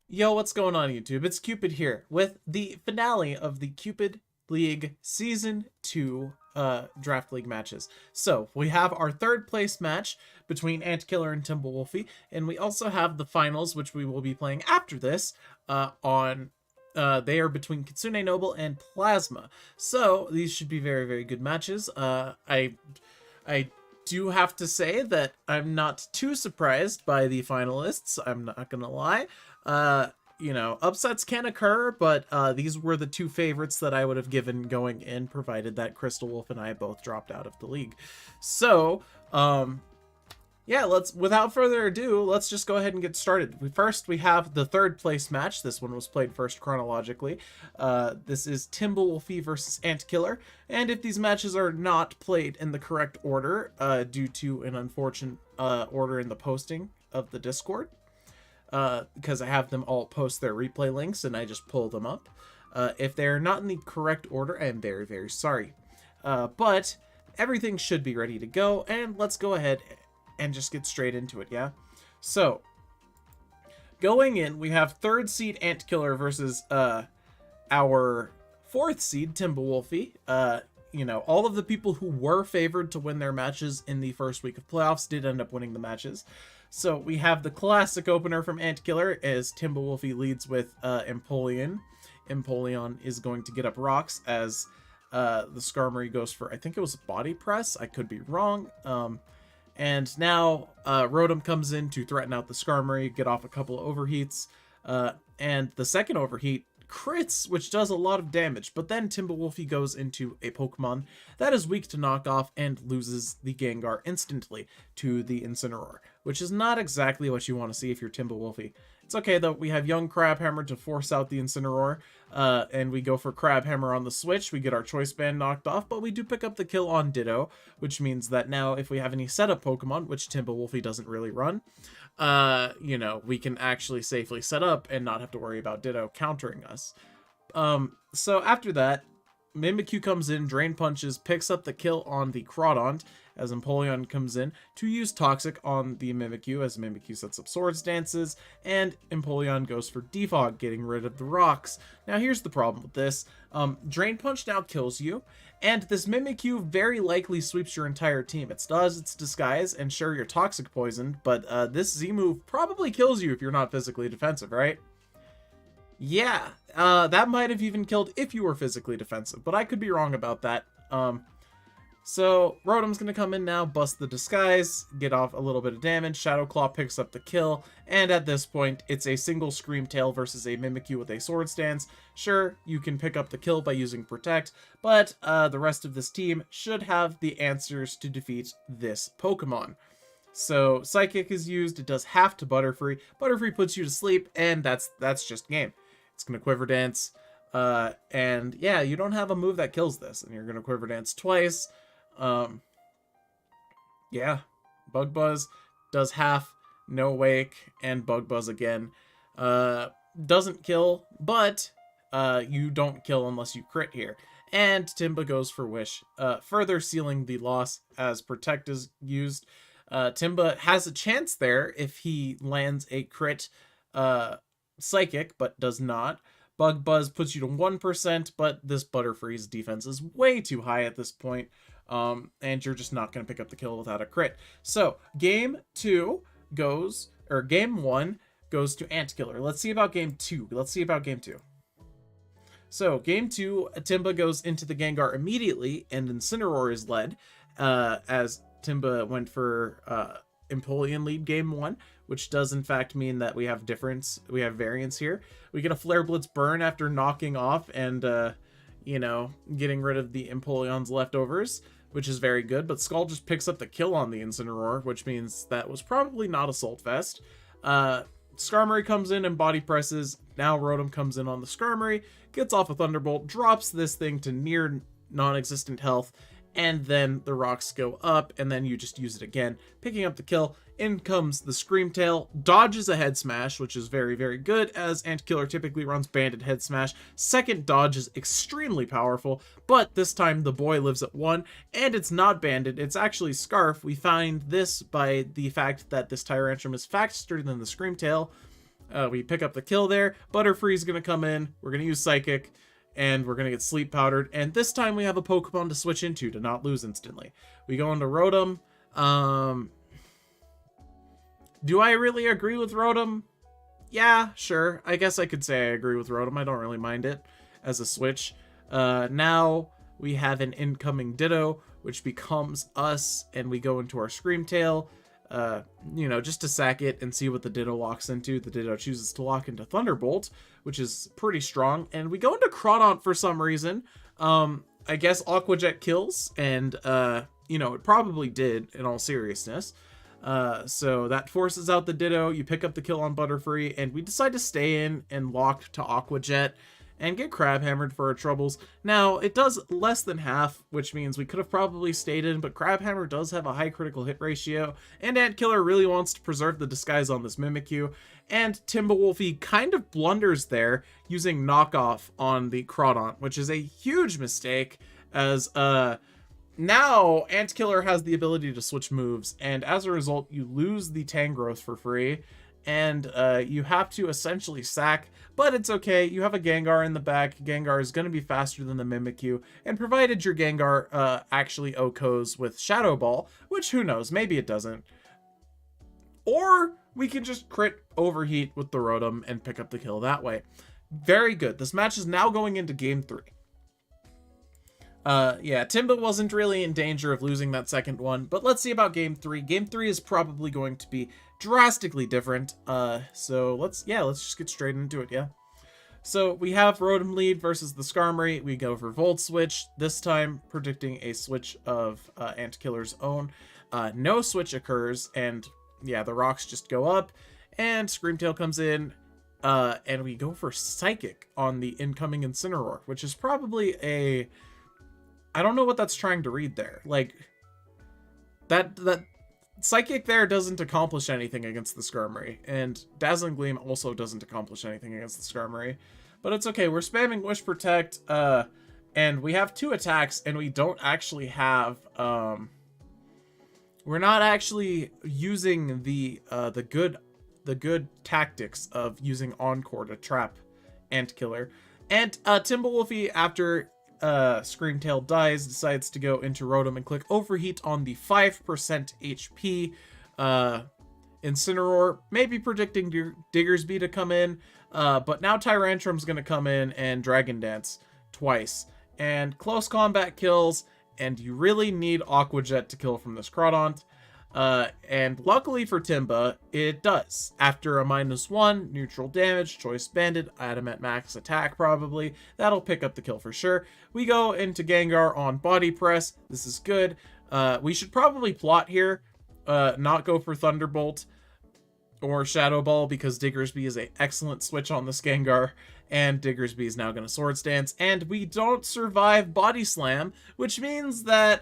Yo, what's going on YouTube? It's Cupid here with the finale of the Cupid League Season 2 Draft League matches. So, we have our third place match between Antkiller and Timberwolfie, and we also have the finals, which we will be playing after this, they are between Kitsune Noble and Plasma. So, these should be very, very good matches. I do have to say that I'm not too surprised by the finalists. I'm not gonna lie. Upsets can occur, but these were the two favorites that I would have given going in, provided that Crystal Wolf and I both dropped out of the league. So, yeah, without further ado, let's just go ahead and get started. First, we have the third place match. This one was played first chronologically. This is Timberwolfie versus Antkiller. And if these matches are not played in the correct order, due to an unfortunate order in the posting of the Discord, because I have them all post their replay links and I just pull them up. If they're not in the correct order, I am very, very sorry. But everything should be ready to go, and let's go ahead and just get straight into it, yeah? So, going in, we have third seed Antkiller versus our fourth seed Timberwolfie. All of the people who were favored to win their matches in the first week of playoffs did end up winning the matches. So we have the classic opener from Antkiller as Timberwolfie leads with Empoleon. Empoleon is going to get up rocks as the Skarmory goes for, I think it was a body press. I could be wrong. And now Rotom comes in to threaten out the Skarmory, get off a couple of overheats. And the second overheat crits, which does a lot of damage, but then Timberwolfie goes into a Pokemon that is weak to knockoff and loses the Gengar instantly to the Incineroar, which is not exactly what you want to see if you're Timberwolfie. It's okay though, we have young Crabhammer to force out the Incineroar, and we go for Crabhammer on the switch. We get our Choice Band knocked off, but we do pick up the kill on Ditto, which means that now if we have any setup Pokemon, which Timberwolfie doesn't really run, we can actually safely set up and not have to worry about Ditto countering us. So after that, Mimikyu comes in, Drain Punches, picks up the kill on the Crawdont as Empoleon comes in to use Toxic on the Mimikyu as Mimikyu sets up Swords Dances, and Empoleon goes for Defog, getting rid of the rocks. Now here's the problem with this. Drain Punch now kills you, and this Mimikyu very likely sweeps your entire team. It does its Disguise, and sure, you're Toxic Poisoned, but this Z-move probably kills you if you're not physically defensive, right? Yeah, that might have even killed if you were physically defensive, but I could be wrong about that. So Rotom's going to come in now, bust the Disguise, get off a little bit of damage. Shadow Claw picks up the kill, and at this point, it's a single Scream Tail versus a Mimikyu with a Swords Dance. Sure, you can pick up the kill by using Protect, but the rest of this team should have the answers to defeat this Pokemon. So Psychic is used, it does half to Butterfree. Butterfree puts you to sleep, and that's just game. It's going to Quiver Dance, and yeah, you don't have a move that kills this, and you're going to Quiver Dance twice. Yeah, Bug Buzz does half, no Wake, and Bug Buzz again. Doesn't kill, but you don't kill unless you crit here. And Timba goes for Wish, further sealing the loss as Protect is used. Timba has a chance there if he lands a crit Psychic, but does not. Bug Buzz puts you to 1%, but this Butterfree's defense is way too high at this point. And you're just not going to pick up the kill without a crit. So, game 1 goes to Antkiller. Let's see about game 2. So, game 2, Timba goes into the Gengar immediately, and Incineroar is led, as Timba went for Empoleon lead game 1, which does in fact mean that we have variance here. We get a Flare Blitz burn after knocking off and, getting rid of the Empoleon's leftovers, which is very good, but Skull just picks up the kill on the Incineroar, which means that was probably not Assault Vest. Skarmory comes in and body presses. Now Rotom comes in on the Skarmory, gets off a Thunderbolt, drops this thing to near non-existent health, and then the rocks go up, and then you just use it again, picking up the kill. In comes the Scream Tail, dodges a Head Smash, which is very, very good, as Antkiller typically runs Banded Head Smash. Second dodge is extremely powerful, but this time the boy lives at 1, and it's not Banded, it's actually Scarf. We find this by the fact that this Tyrantrum is faster than the Scream Tail, We pick up the kill there. Butterfree's going to come in. We're going to use Psychic, and we're going to get Sleep Powdered. And this time we have a Pokemon to switch into to not lose instantly. We go into Rotom. Do I really agree with Rotom? Yeah, sure. I guess I could say I agree with Rotom. I don't really mind it as a switch. Now we have an incoming Ditto, which becomes us, and we go into our Screamtail, you know, just to sack it and see what the Ditto locks into. The Ditto chooses to lock into Thunderbolt, which is pretty strong, and we go into Crawdaunt for some reason. I guess Aqua Jet kills, and, you know, it probably did, in all seriousness. So that forces out the Ditto. You pick up the kill on Butterfree, and we decide to stay in and lock to Aqua Jet and get Crab Hammered for our troubles. Now, it does less than half, which means we could have probably stayed in, but Crab Hammer does have a high critical hit ratio, and Antkiller really wants to preserve the disguise on this Mimikyu, and Timberwolfie kind of blunders there, using Knockoff on the Crawdaunt, which is a huge mistake, as, now Antkiller has the ability to switch moves, and as a result, you lose the Tangrowth for free, and you have to essentially sack, but it's okay. You have a Gengar in the back. Gengar is going to be faster than the Mimikyu, and provided your Gengar actually OHKOs with Shadow Ball, which who knows, maybe it doesn't. Or we can just crit Overheat with the Rotom and pick up the kill that way. Very good. This match is now going into Game 3. Yeah, Timba wasn't really in danger of losing that second one, but let's see about Game 3. Game 3 is probably going to be drastically different, so let's just get straight into it, yeah? So we have Rotom lead versus the Skarmory. We go for Volt Switch, this time predicting a switch of Antkiller's own. No switch occurs, and yeah, the rocks just go up, and Screamtail comes in, and we go for Psychic on the incoming Incineroar, which is probably a... I don't know what that's trying to read there. Like, that Psychic there doesn't accomplish anything against the Skarmory, and Dazzling Gleam also doesn't accomplish anything against the Skarmory. But it's okay, we're spamming Wish Protect, and we have 2 attacks, and we don't actually have, we're not actually using the good tactics of using Encore to trap Antkiller. And Timberwolfie, after Screamtail dies, decides to go into Rotom and click Overheat on the 5% HP Incineroar, maybe predicting Diggersby to come in, but now Tyrantrum's going to come in and Dragon Dance twice, and close combat kills, and you really need Aqua Jet to kill from this Crawdaunt. And luckily for Timba, it does. After a -1, neutral damage, Choice Banded, Adamant Max attack probably, that'll pick up the kill for sure. We go into Gengar on Body Press, this is good. We should probably plot here, not go for Thunderbolt or Shadow Ball, because Diggersby is an excellent switch on this Gengar, and Diggersby is now going to Swords Dance, and we don't survive Body Slam, which means that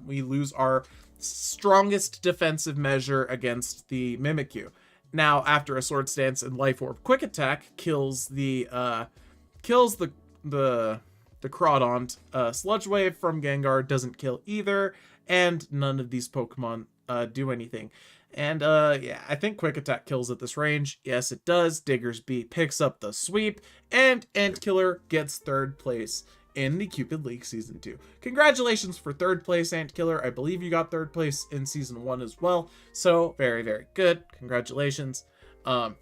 we lose our strongest defensive measure against the Mimikyu. Now, after a Swords Dance and Life Orb Quick Attack kills the Crawdaunt, Sludge Wave from Gengar doesn't kill either, and none of these Pokemon do anything. And yeah, I think Quick Attack kills at this range. Yes, it does. Diggersby picks up the sweep, and Antkiller gets 3rd place in the Cupid League Season 2. Congratulations for 3rd place, Antkiller. I believe you got 3rd place in Season 1 as well. So, very, very good. Congratulations. Now,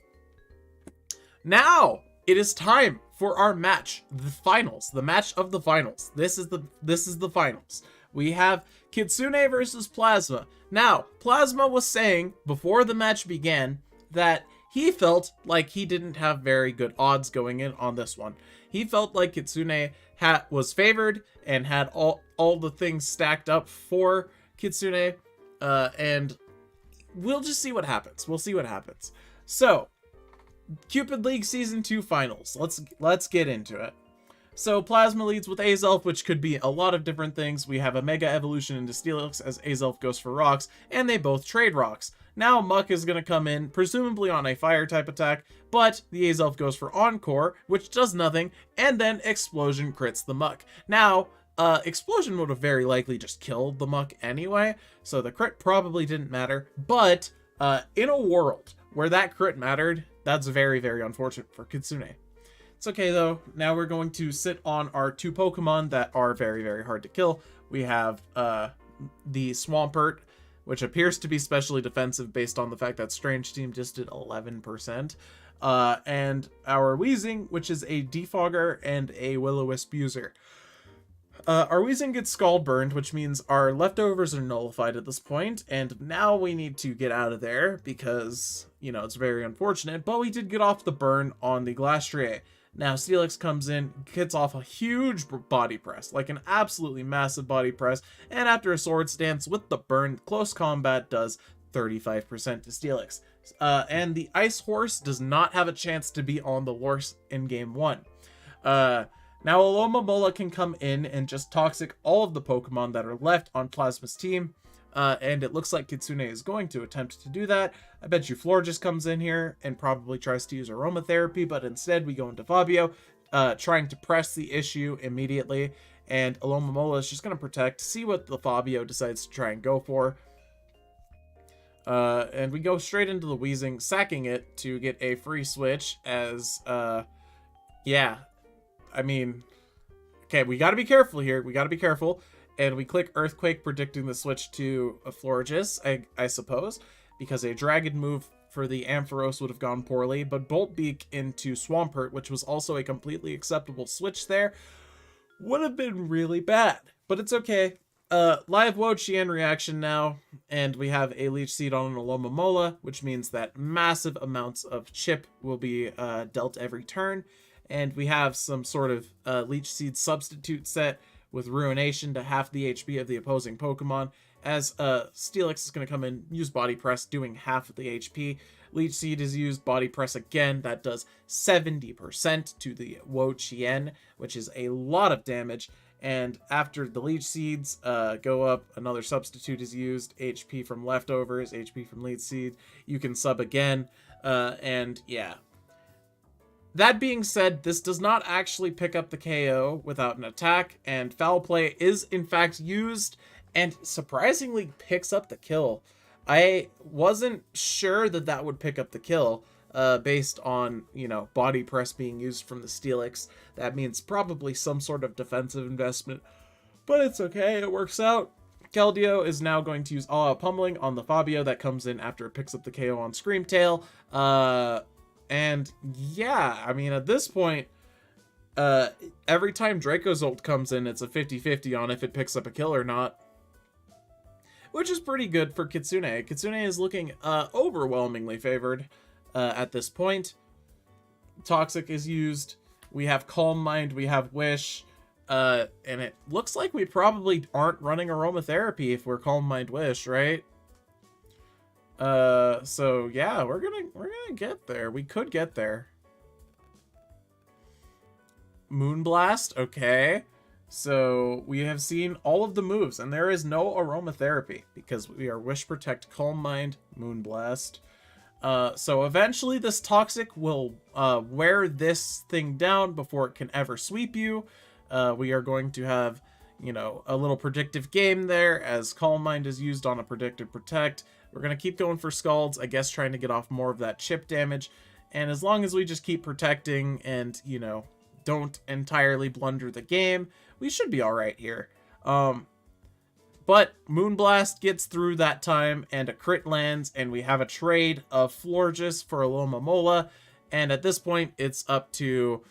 it is time for our match, the finals. The match of the finals. This is the finals. We have Kitsune versus Plasma. Now, Plasma was saying before the match began that he felt like he didn't have very good odds going in on this one. He felt like Kitsune was favored and had all the things stacked up for Kitsune, and we'll just see what happens. We'll see what happens. So, Cupid League Season 2 Finals. Let's get into it. So Plasma leads with Azelf, which could be a lot of different things. We have a Mega Evolution into Steelix as Azelf goes for Rocks, and they both trade Rocks. Now Muck is going to come in, presumably on a Fire-type attack, but the Azelf goes for Encore, which does nothing, and then Explosion crits the Muck. Now, Explosion would have very likely just killed the Muck anyway, so the crit probably didn't matter, but in a world where that crit mattered, That's very, very unfortunate for Kitsune. It's okay though. Now we're going to sit on our 2 Pokemon that are very, very hard to kill. We have the Swampert, which appears to be specially defensive based on the fact that Strange Team just did 11%. And our Weezing, which is a Defogger and a Will-O-Wisp user. Our Weezing gets Scald Burned, which means our leftovers are nullified at this point, and now we need to get out of there because, you know, it's very unfortunate, but we did get off the burn on the Glastrier. Now, Steelix comes in, gets off a huge body press, like an absolutely massive body press, and after a Swords Dance with the burn, close combat does 35% to Steelix. And the Ice Horse does not have a chance to be on the horse in Game 1. Now, Alomomola can come in and just Toxic all of the Pokemon that are left on Plasma's team. And it looks like Kitsune is going to attempt to do that. I bet you Floor just comes in here and probably tries to use Aromatherapy, but instead we go into Fabio, trying to press the issue immediately. And Alomomola is just going to protect, see what the Fabio decides to try and go for. And we go straight into the Weezing, sacking it to get a free switch as, yeah, I mean, okay, we got to be careful here. We got to be careful. And we click Earthquake, predicting the switch to a Florges, I suppose, because a Dragon move for the Ampharos would have gone poorly. But Bolt Beak into Swampert, which was also a completely acceptable switch there, would have been really bad. But it's okay. Live Wo-Chien reaction now, and we have a Leech Seed on an Alomomola, which means that massive amounts of chip will be dealt every turn. And we have some sort of Leech Seed substitute set with Ruination to half the HP of the opposing Pokemon, as Steelix is going to come in, use Body Press, doing half of the HP. Leech Seed is used, Body Press again, that does 70% to the Wo-Chien, which is a lot of damage. And after the Leech Seeds go up, another substitute is used, HP from leftovers, HP from Leech Seed. You can sub again, and yeah. That being said, this does not actually pick up the KO without an attack, and Foul Play is in fact used and surprisingly picks up the kill. I wasn't sure that that would pick up the kill based on, you know, Body Press being used from the Steelix. That means probably some sort of defensive investment, but it's okay, it works out. Keldeo is now going to use All Out Pummeling on the Fabio that comes in after it picks up the KO on Screamtail. And yeah, I mean, at this point, every time Dracozolt comes in, it's a 50-50 on if it picks up a kill or not, which is pretty good for Kitsune. Kitsune is looking overwhelmingly favored at this point. Toxic is used. We have Calm Mind, we have Wish, and it looks like we probably aren't running Aromatherapy if we're Calm Mind Wish, right? So yeah, we're gonna get there. We could get there. Moonblast, okay. So we have seen all of the moves, and there is no Aromatherapy because we are Wish, Protect, Calm Mind, Moonblast. So eventually this Toxic will wear this thing down before it can ever sweep you. We are going to have, you know, a little predictive game there as Calm Mind is used on a predicted Protect. We're going to keep going for Scalds, I guess trying to get off more of that chip damage. And as long as we just keep protecting and, you know, don't entirely blunder the game, we should be alright here. But Moonblast gets through that time and a crit lands, and we have a trade of Florges for Alomomola. And at this point, it's up to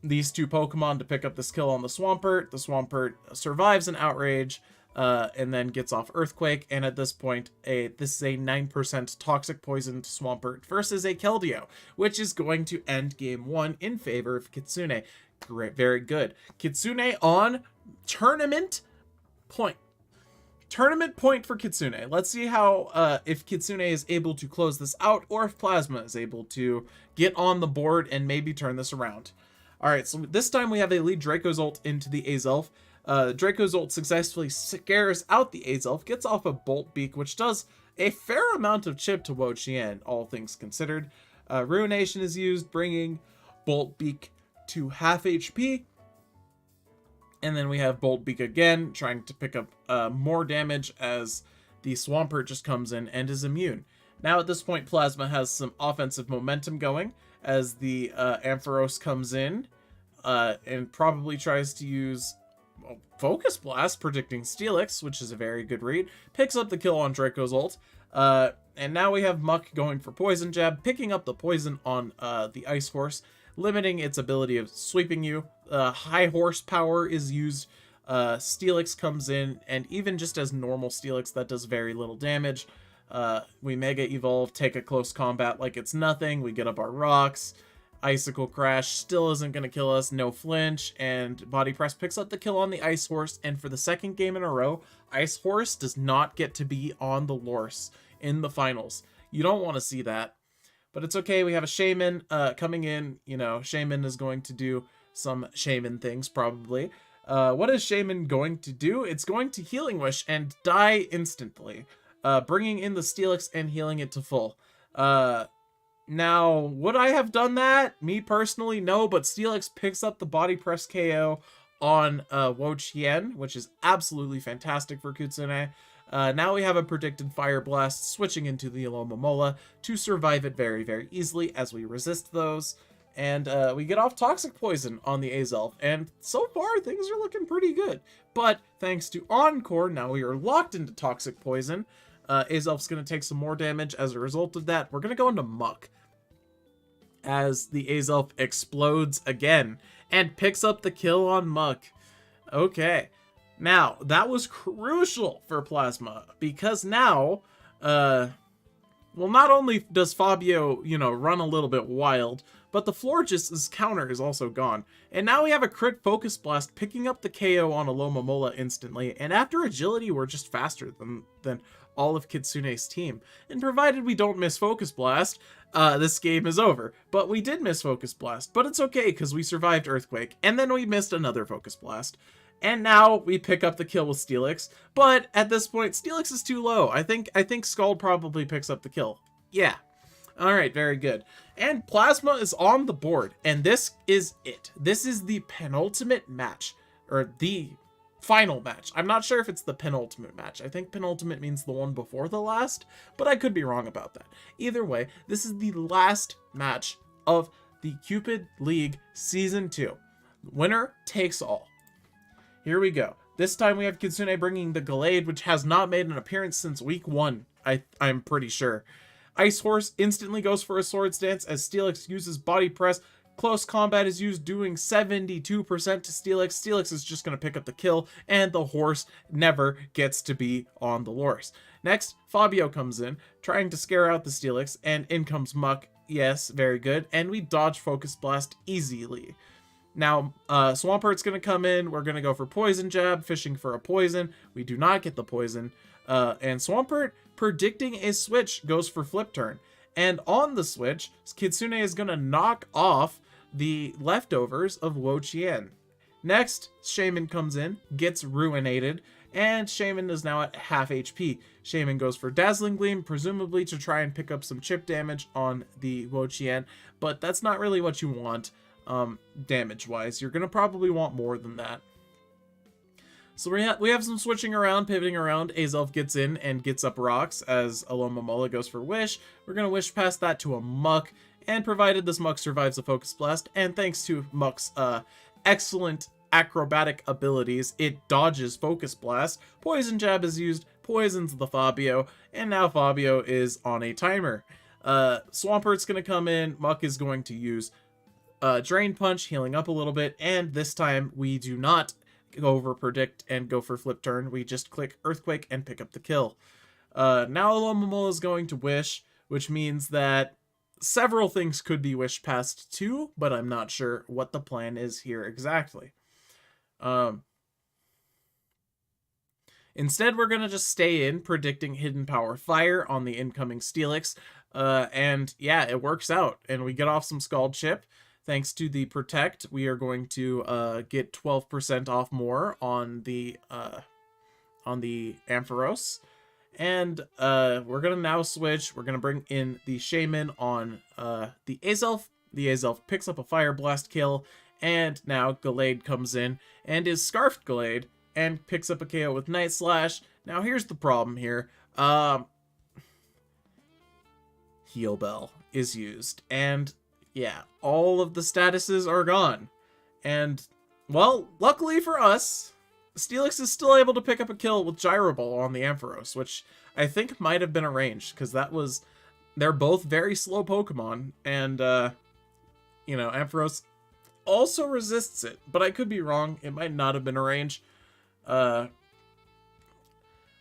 these 2 Pokemon to pick up this kill on the Swampert. The Swampert survives an Outrage, and then gets off Earthquake, and at this point, this is a 9% Toxic Poisoned Swampert versus a Keldeo, which is going to end Game 1 in favor of Kitsune. Great, very good. Kitsune on tournament point. Tournament point for Kitsune. Let's see how, if Kitsune is able to close this out, or if Plasma is able to get on the board and maybe turn this around. Alright, so this time we have a lead Dracozolt into the Azelf. Dracozolt successfully scares out the Azelf, gets off a Bolt Beak, which does a fair amount of chip to Wo-Chien, all things considered. Ruination is used, bringing Bolt Beak to half HP. And then we have Bolt Beak again, trying to pick up more damage as the Swampert just comes in and is immune. Now at this point, Plasma has some offensive momentum going as the Ampharos comes in and probably tries to use Focus Blast, predicting Steelix, which is a very good read. Picks up the kill on Draco's ult. And now we have Muck going for Poison Jab, picking up the poison on the Ice Horse, limiting its ability of sweeping you. High horsepower is used. Steelix comes in, and even just as normal Steelix, that does very little damage. We Mega Evolve, take a close combat like it's nothing. We get up our rocks. Icicle Crash still isn't going to kill us. No flinch. And Body Press picks up the kill on the Ice Horse. And for the second game in a row, Ice Horse does not get to be on the Lorse in the finals. You don't want to see that. But it's okay. We have a Shaman coming in. You know, Shaman is going to do some Shaman things, probably. What is Shaman going to do? It's going to Healing Wish and die instantly, bringing in the Steelix and healing it to full. Now, would I have done that? Me personally, no, but Steelix picks up the Body Press KO on Wo Chien, which is absolutely fantastic for Kitsune. Now we have a predicted Fire Blast switching into the Alomomola to survive it very, very easily as we resist those. And we get off Toxic Poison on the Azelf, and so far things are looking pretty good. But thanks to Encore, now we are locked into Toxic Poison. Azelf's going to take some more damage as a result of that. We're going to go into Muck as the Azelf explodes again and picks up the kill on Muck. Okay, now that was crucial for Plasma because now, well, not only does Fabio, run a little bit wild, but the Florges' counter is also gone. And now we have a crit Focus Blast picking up the KO on Alomomola instantly, and after agility, we're just faster than all of Kitsune's team. And provided we don't miss Focus Blast, this game is over. But we did miss Focus Blast, but it's okay because we survived Earthquake, and then we missed another Focus Blast. And now we pick up the kill with Steelix, but at this point, Steelix is too low. I think Scald probably picks up the kill. Yeah. Alright, very good. And Plasma is on the board, and this is it. This is the penultimate match, or the final match. I'm not sure if it's the penultimate match. I think penultimate means the one before the last, but I could be wrong about that. Either way, this is the last match of the Cupid League Season 2. Winner takes all. Here we go. This time we have Kitsune bringing the Gallade, which has not made an appearance since week 1, I'm pretty sure. Ice Horse instantly goes for a Swords Dance as Steelix uses Body Press. Close combat is used, doing 72% to Steelix. Steelix is just going to pick up the kill, and the horse never gets to be on the Lorse. Next, Fabio comes in, trying to scare out the Steelix, and in comes Muck. Yes, very good. And we dodge Focus Blast easily. Now, Swampert's going to come in. We're going to go for Poison Jab, fishing for a poison. We do not get the poison. And Swampert, predicting a switch, goes for Flip Turn. And on the switch, Kitsune is going to knock off the leftovers of Wo Chien. Next, Shaman comes in, gets Ruinated, and Shaman is now at half HP. Shaman goes for Dazzling Gleam, presumably to try and pick up some chip damage on the Wo Chien, but that's not really what you want, damage-wise. You're going to probably want more than that. So we have some switching around, pivoting around. Azelf gets in and gets up rocks as Alomomola goes for Wish. We're going to Wish past that to a Muck, and provided this Muck survives a Focus Blast, and thanks to Muck's excellent acrobatic abilities, it dodges Focus Blast. Poison Jab is used, poisons the Fabio, and now Fabio is on a timer. Swampert's going to come in, Muck is going to use Drain Punch, healing up a little bit, and this time we do not go over Predict and go for Flip Turn. We just click Earthquake and pick up the kill. Now Alomomola is going to Wish, which means that several things could be wished past too, but I'm not sure what the plan is here exactly. Instead, we're going to just stay in, predicting Hidden Power Fire on the incoming Steelix, and yeah, it works out, and we get off some Scald Chip. Thanks to the Protect, we are going to get 12% off more on the Ampharos. And we're going to now switch. We're going to bring in the Shaman on the Azelf. The Azelf picks up a Fire Blast kill. And now Gallade comes in and is Scarfed Gallade and picks up a KO with Night Slash. Now here's the problem here. Heal Bell is used. And yeah, all of the statuses are gone. And, well, luckily for us, Steelix is still able to pick up a kill with Gyro Ball on the Ampharos, which I think might have been arranged, because they're both very slow Pokemon, and, Ampharos also resists it, but I could be wrong. It might not have been arranged. But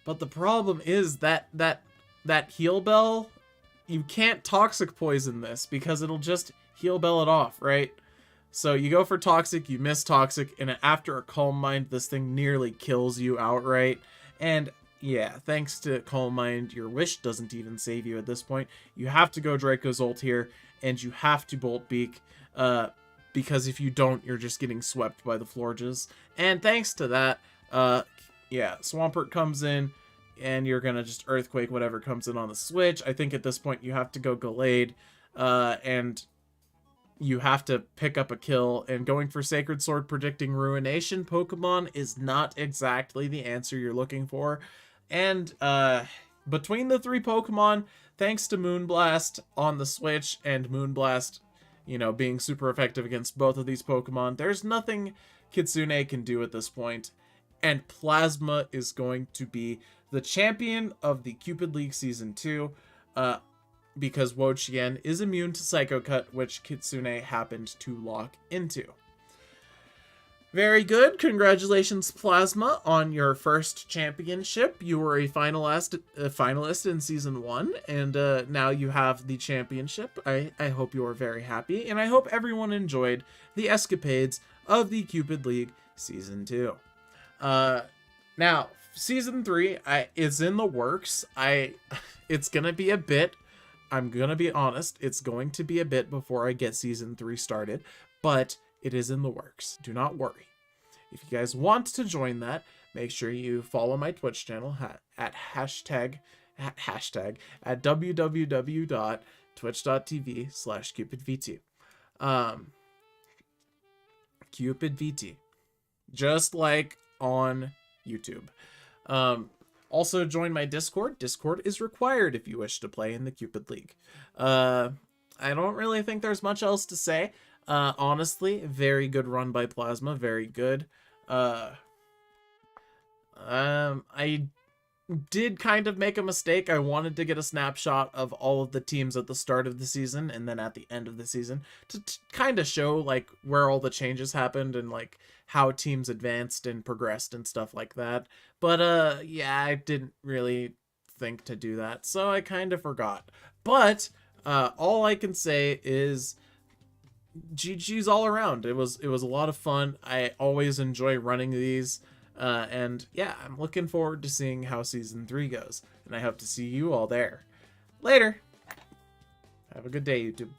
the problem is that Heal Bell, you can't Toxic Poison this, because it'll just Heal Bell it off, right? So you go for Toxic, you miss Toxic, and after a Calm Mind, this thing nearly kills you outright. And yeah, thanks to Calm Mind, your Wish doesn't even save you at this point. You have to go Draco's Ult here, and you have to Bolt Beak, because if you don't, you're just getting swept by the Florges. And thanks to that, Swampert comes in, and you're gonna just Earthquake whatever comes in on the switch. I think at this point you have to go Gallade, and you have to pick up a kill, and going for Sacred Sword predicting Ruination Pokemon is not exactly the answer you're looking for. And between the three Pokemon, thanks to Moonblast on the Switch and Moonblast, being super effective against both of these Pokemon, there's nothing Kitsune can do at this point. And Plasma is going to be the champion of the Cupid League Season 2, because Wo-Chien is immune to Psycho Cut, which Kitsune happened to lock into. Very good. Congratulations, Plasma, on your first championship. You were a finalist in Season 1, and now you have the championship. I hope you are very happy, and I hope everyone enjoyed the escapades of the Cupid League Season 2. Now, Season 3 is in the works. It's going to be a bit. I'm going to be honest, it's going to be a bit before I get Season 3 started, but it is in the works. Do not worry. If you guys want to join that, make sure you follow my Twitch channel at www.twitch.tv/CupidVT. CupidVT. Just like on YouTube. Also, join my Discord. Discord is required if you wish to play in the Cupid League. I don't really think there's much else to say. Honestly, very good run by Plasma. Very good. I did kind of make a mistake. I wanted to get a snapshot of all of the teams at the start of the season and then at the end of the season to kind of show like where all the changes happened and like how teams advanced and progressed and stuff like that. But yeah, I didn't really think to do that, so I kind of forgot. But all I can say is GG's all around. It was a lot of fun. I always enjoy running these. And yeah, I'm looking forward to seeing how Season 3 goes. And I hope to see you all there. Later! Have a good day, YouTube.